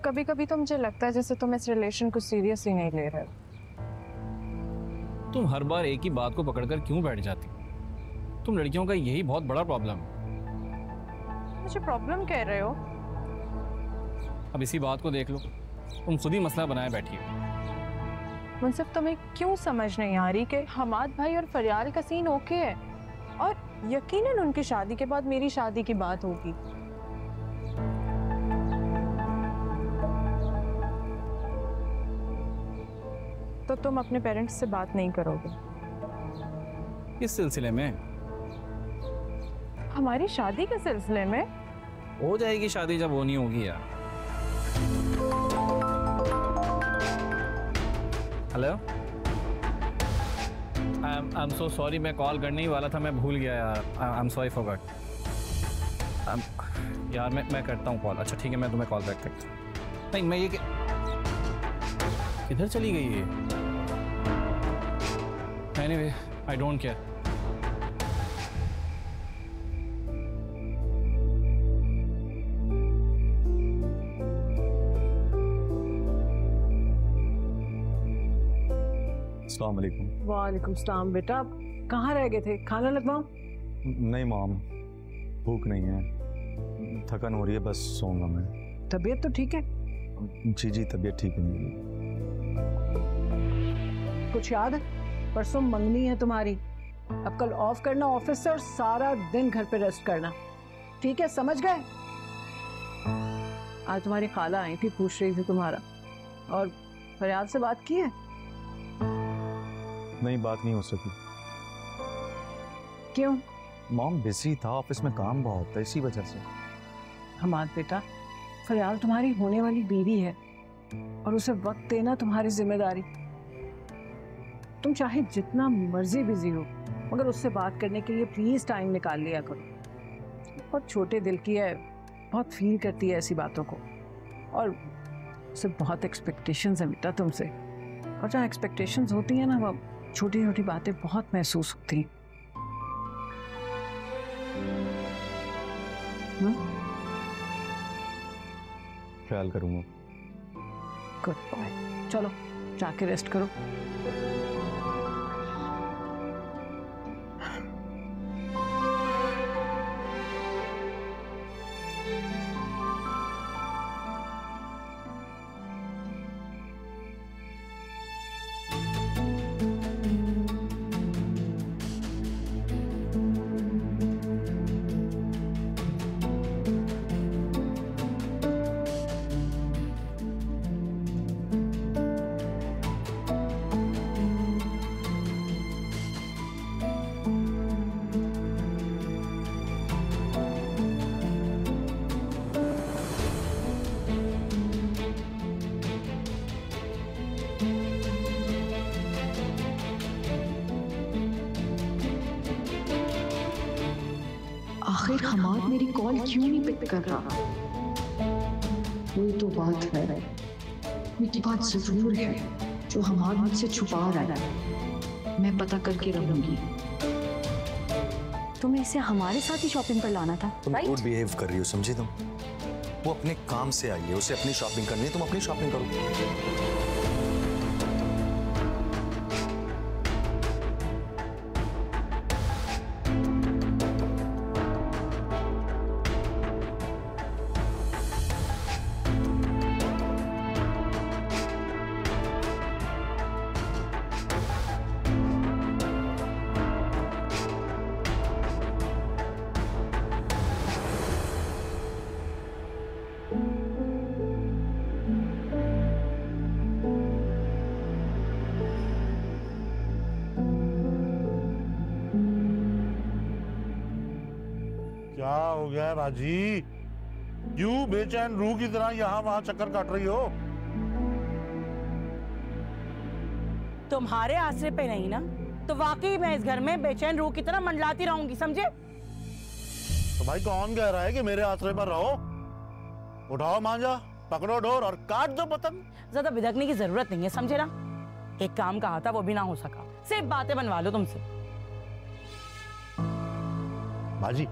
कभी कभी तो मुझे लगता है जैसे तुम इस रिलेशन को सीरियसली नहीं ले रहे हो। तुम हर बार एक ही बात को पकड़कर क्यों बैठ जाती? तुम लड़कियों का यही बहुत बड़ा प्रॉब्लम है। मुझे प्रॉब्लम कह रहे हो? अब इसी बात को देख लो, तुम खुद ही मसला बनाए बैठी हो। मुनसिफ, तुम्हें क्यों समझ नहीं आ रही कि हमाद भाई और फरियाल का सीन ओके है और यकीनन उनकी शादी के बाद मेरी शादी की बात होगी। तो तुम अपने पेरेंट्स से बात नहीं करोगे? किस सिलसिले में? हमारी शादी के सिलसिले में। हो जाएगी शादी जब होनी होगी यार। Hello, I am so sorry, मैं कॉल करने ही वाला था, मैं भूल गया यार। I am sorry for got. यार मैं करता हूँ कॉल। अच्छा ठीक है, मैं तुम्हें कॉल बैक करता हूँ। नहीं मैं ये किधर चली गई है? Anyway I don't care. अस्सलाम वालेकुम। वालेकुम सलाम। बेटा कहाँ रह गए थे? खाना लगवाऊं? नहीं मॉम, भूख नहीं है, थकन हो रही है, बस सोऊंगा मैं। तबीयत तो ठीक है? जी जी तबीयत ठीक है मेरी। कुछ याद है? परसों मंगनी है तुम्हारी, अब कल ऑफ करना ऑफिस से और सारा दिन घर पे रेस्ट करना, ठीक है? समझ गए? आज तुम्हारी खाला आई थी, पूछ रही थी तुम्हारा। और फरियाद से बात की है? नहीं, बात नहीं हो सकी। क्यों? मॉम बिजी था, ऑफिस में काम बहुत था, इसी वजह से। हमाद बेटा, फरियाद तुम्हारी होने वाली बीवी है और उसे वक्त देना तुम्हारी जिम्मेदारी। तुम चाहे जितना मर्जी बिजी हो, मगर उससे बात करने के लिए प्लीज टाइम निकाल लिया करो। बहुत छोटे दिल की है, बहुत फील करती है ऐसी बातों को, और उसे बहुत एक्सपेक्टेशंस है बेटा तुमसे। और जहाँ एक्सपेक्टेशंस होती है ना, वो छोटी छोटी बातें बहुत महसूस होती हैं। ख्याल करूंगा। गुड बॉय, चलो जाके रेस्ट करो। आखिर हमाद मेरी कॉल क्यों नहीं पिक कर रहा? कोई तो बात है, कोई तो बात जरूर है जो हमाद मुझसे छुपा रहा है। मैं पता करके रहूंगी। तुम्हें इसे हमारे साथ ही शॉपिंग पर लाना था। तुम गुड बिहेव कर रही हो, समझी तुम? वो अपने काम से आई है, उसे अपनी शॉपिंग करनी है, तुम अपनी शॉपिंग करो। क्या हो गया बाजी? क्यों बेचैन रूह की तरह यहाँ वहां चक्कर काट रही हो? तुम्हारे आसरे पे नहीं ना, तो वाकई मैं इस घर में बेचैन रूह की तरह मंडलाती रहूंगी, समझे? तो भाई कौन कह रहा है कि मेरे आसरे पर रहो? उठाओ मांझा, पकड़ो डोर और काट दो पतंग। ज्यादा बिदकने की जरूरत नहीं है, समझे ना? एक काम कहा था वो भी ना हो सका, सिर्फ बातें बनवा लो तुमसे। बाजी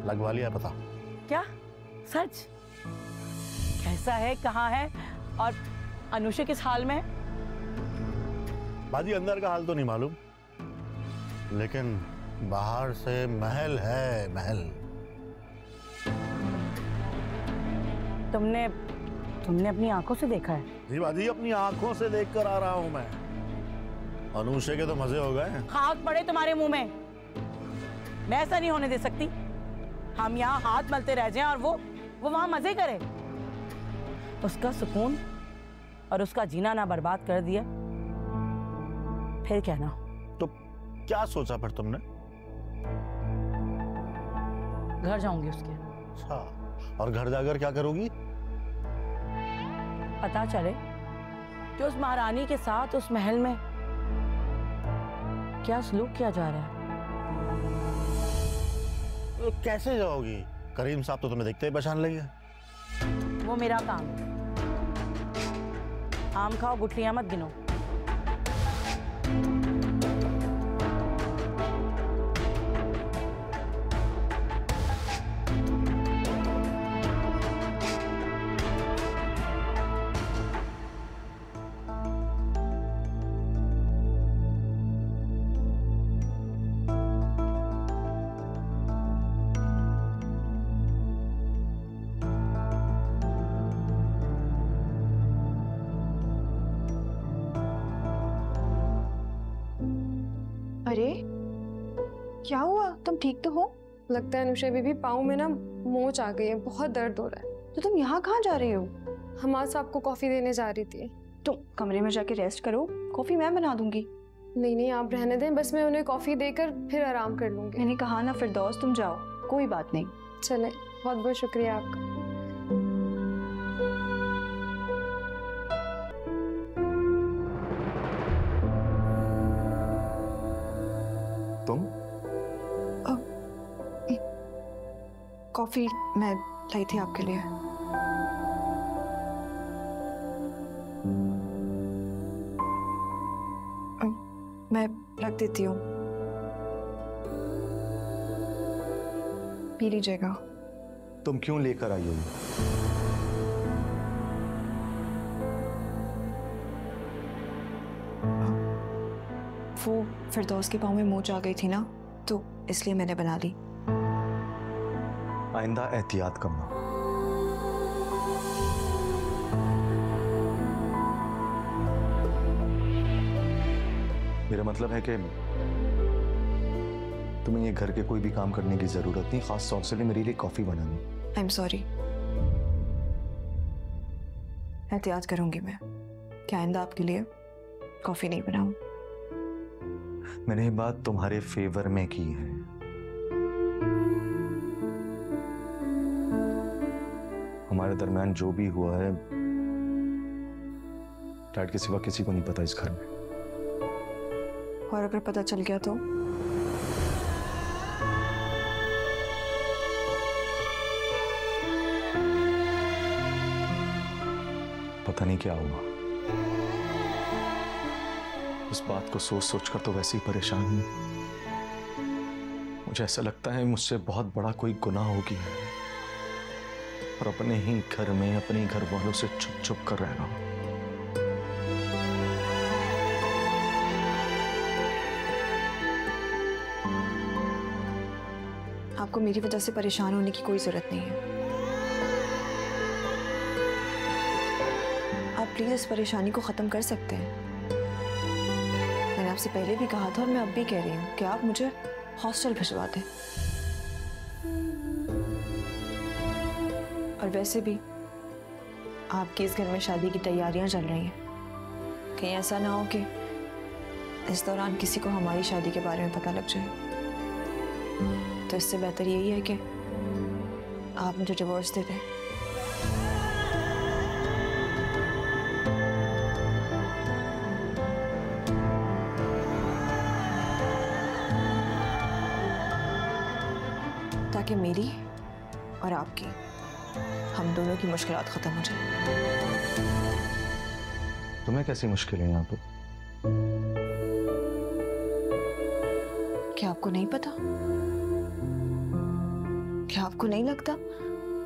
लगवा लिया पता? क्या? सच? कैसा है, कहाँ है और अनुषा किस हाल में है? बाजी अंदर का हाल तो नहीं मालूम, लेकिन बाहर से महल है, महल। तुमने अपनी आंखों से देखा है? जी बाजी, अपनी आंखों से देख कर आ रहा हूं मैं। अनुषा के तो मजे हो गए। खाक पड़े तुम्हारे मुंह में। मैं ऐसा नहीं होने दे सकती। हम यहाँ हाथ मलते रह जाएं और वो वहां मजे करे। उसका सुकून और उसका जीना ना बर्बाद कर दिया, फिर कहना। तो क्या सोचा फिर तुमने? घर जाऊंगी उसके। अच्छा, और घर जाकर क्या करोगी? पता चले कि उस महारानी के साथ उस महल में क्या सलूक किया जा रहा है। तो कैसे जाओगी? करीम साहब तो तुम्हें देखते ही पहचान लेंगे। वो मेरा काम है। आम खाओ, गुठलियां मत गिनो। अरे क्या हुआ? तुम ठीक तो हो? लगता है अनुषा बीबी पाँव में ना मोच आ गई है, बहुत दर्द हो रहा है। तो तुम यहाँ कहाँ जा रही हो? हमाद साहब को कॉफी देने जा रही थी। तुम कमरे में जाके रेस्ट करो, कॉफी मैं बना दूंगी। नहीं नहीं, आप रहने दें, बस मैं उन्हें कॉफी देकर फिर आराम कर लूंगी। मैंने कहा ना फिरदौस, तुम जाओ, कोई बात नहीं। चले, बहुत बहुत शुक्रिया आपका। तुम? कॉफी मैं लाई थी आपके लिए। मैं रख देती हूँ, पी लीजिएगा। तुम क्यों लेकर आई हो? वो फिरदौस के पाँव में मोच आ गई थी ना, तो इसलिए मैंने बना ली। आइंदा एहतियात करना। मेरा मतलब है कि तुम्हें ये घर के कोई भी काम करने की जरूरत नहीं, खास तौर से मेरे लिए कॉफी बनानी। आई एम सॉरी, एहतियात करूंगी मैं कि आइंदा आपके लिए कॉफी नहीं बनाऊं। मैंने ये बात तुम्हारे फेवर में की है। हमारे दरमियान जो भी हुआ है, डैड के सिवा किसी को नहीं पता इस घर में। और अगर पता चल गया तो? पता नहीं क्या हुआ। उस बात को सोच सोच कर तो वैसे ही परेशान हूं। मुझे ऐसा लगता है मुझसे बहुत बड़ा कोई गुनाह हो गया है और अपने ही घर में अपने घर वालों से चुप चुप कर रहना। आपको मेरी वजह से परेशान होने की कोई जरूरत नहीं है। आप प्लीज इस परेशानी को खत्म कर सकते हैं। मैंने आपसे पहले भी कहा था और मैं अब भी कह रही हूँ कि आप मुझे हॉस्टल भिजवा दें। और वैसे भी आपकी इस घर में शादी की तैयारियां चल रही हैं। कहीं ऐसा ना हो कि इस दौरान किसी को हमारी शादी के बारे में पता लग जाए। तो इससे बेहतर यही है कि आप मुझे डिवोर्स दे दें। ताकि मेरी और आपकी, हम दोनों की मुश्किलात खत्म हो जाए। तुम्हें कैसी मुश्किलें यहाँ पे? क्या आपको नहीं पता? क्या आपको नहीं लगता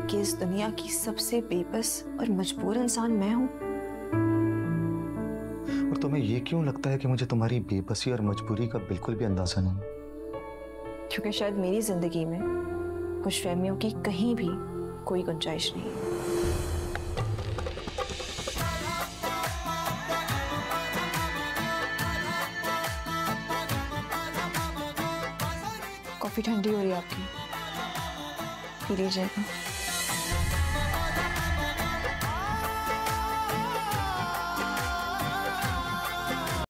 कि इस दुनिया की सबसे बेबस और मजबूर इंसान मैं हूं? और तुम्हें ये क्यों लगता है कि मुझे तुम्हारी बेबसी और मजबूरी का बिल्कुल भी अंदाजा नहीं? क्योंकि शायद मेरी जिंदगी में खुशफहमियों की कहीं भी कोई गुंजाइश नहीं है। कॉफी ठंडी हो रही है आपकी, पी लीजिएगा।